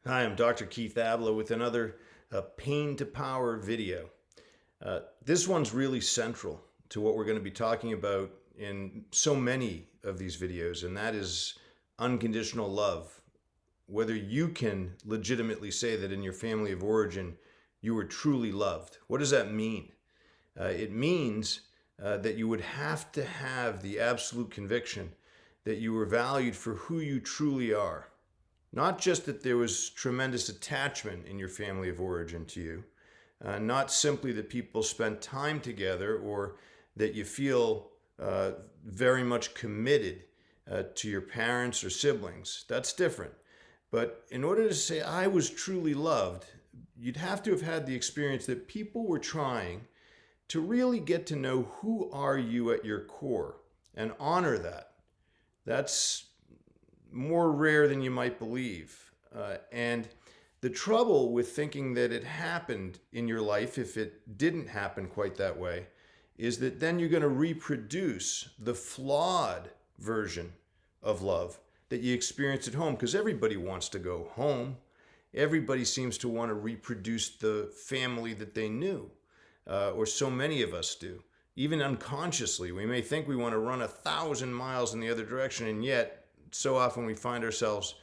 Hi, I'm Dr. Keith Ablow with another Pain to Power video. This one's really central to what we're going to be talking about in so many of these videos, and that is unconditional love. Whether you can legitimately say that in your family of origin you were truly loved. What does that mean? It means that you would have to have the absolute conviction that you were valued for who you truly are. Not just that there was tremendous attachment in your family of origin to you, not simply that people spent time together or that you feel very much committed to your parents or siblings. That's different. But in order to say I was truly loved, you'd have to have had the experience that people were trying to really get to know who are you at your core and honor that. That's more rare than you might believe. And the trouble with thinking that it happened in your life, if it didn't happen quite that way, is that then you're going to reproduce the flawed version of love that you experience at home, because everybody wants to go home. Everybody seems to want to reproduce the family that they knew, or so many of us do. Even unconsciously, we may think we want to run 1,000 miles in the other direction, and yet so often we find ourselves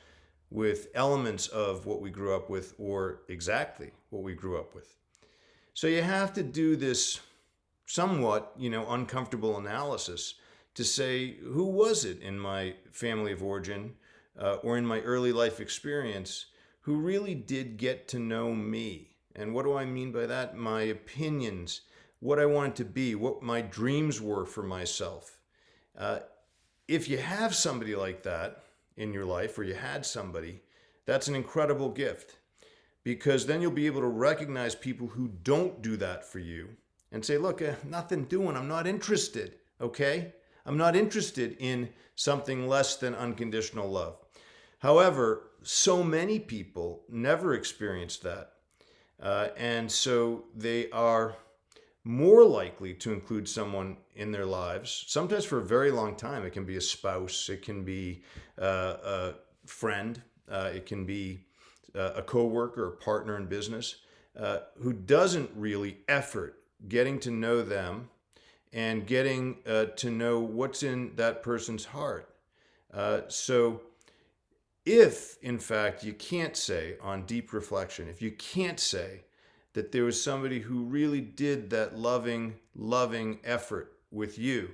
with elements of what we grew up with or exactly what we grew up with. So you have to do this somewhat, uncomfortable analysis to say, who was it in my family of origin or in my early life experience who really did get to know me? And what do I mean by that? My opinions, what I wanted to be, what my dreams were for myself. If you have somebody like that in your life, or you had somebody, that's an incredible gift, because then you'll be able to recognize people who don't do that for you and say, look, nothing doing, I'm not interested, okay? I'm not interested in something less than unconditional love. However, so many people never experienced that. And so they are more likely to include someone in their lives, sometimes for a very long time. It can be a spouse, it can be a friend, it can be a coworker, a partner in business, who doesn't really effort getting to know them and getting to know what's in that person's heart. So if, in fact, you can't say on deep reflection, if you can't say that there was somebody who really did that loving effort with you,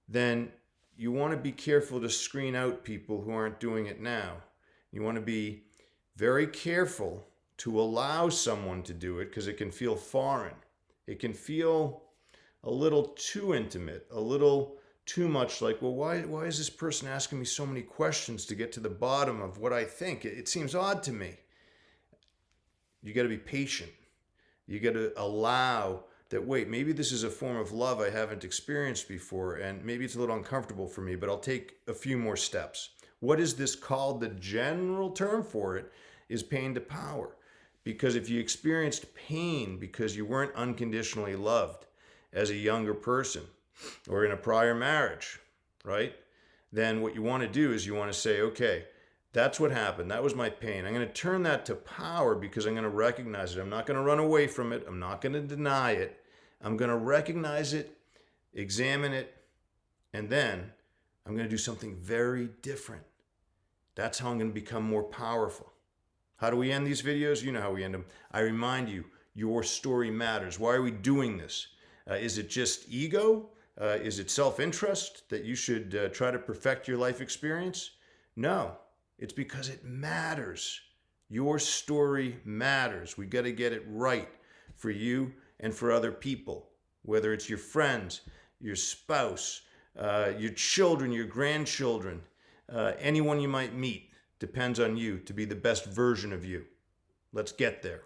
then you want to be careful to screen out people who aren't doing it now. You want to be very careful to allow someone to do it, because it can feel foreign. It can feel a little too intimate, a little too much like, well, why is this person asking me so many questions to get to the bottom of what I think? It seems odd to me. You got to be patient. You got to allow that, wait, maybe this is a form of love I haven't experienced before, and maybe it's a little uncomfortable for me, but I'll take a few more steps. What is this called? The general term for it is pain to power. Because if you experienced pain because you weren't unconditionally loved as a younger person or in a prior marriage, right? Then what you want to do is you want to say, okay, that's what happened. That was my pain. I'm going to turn that to power, because I'm going to recognize it. I'm not going to run away from it. I'm not going to deny it. I'm going to recognize it, examine it, and then I'm going to do something very different. That's how I'm going to become more powerful. How do we end these videos? You know how we end them. I remind you, your story matters. Why are we doing this? Is it just ego? Is it self-interest that you should try to perfect your life experience? No. It's because it matters. Your story matters. We got to get it right for you and for other people, whether it's your friends, your spouse, your children, your grandchildren, anyone you might meet. Depends on you to be the best version of you. Let's get there.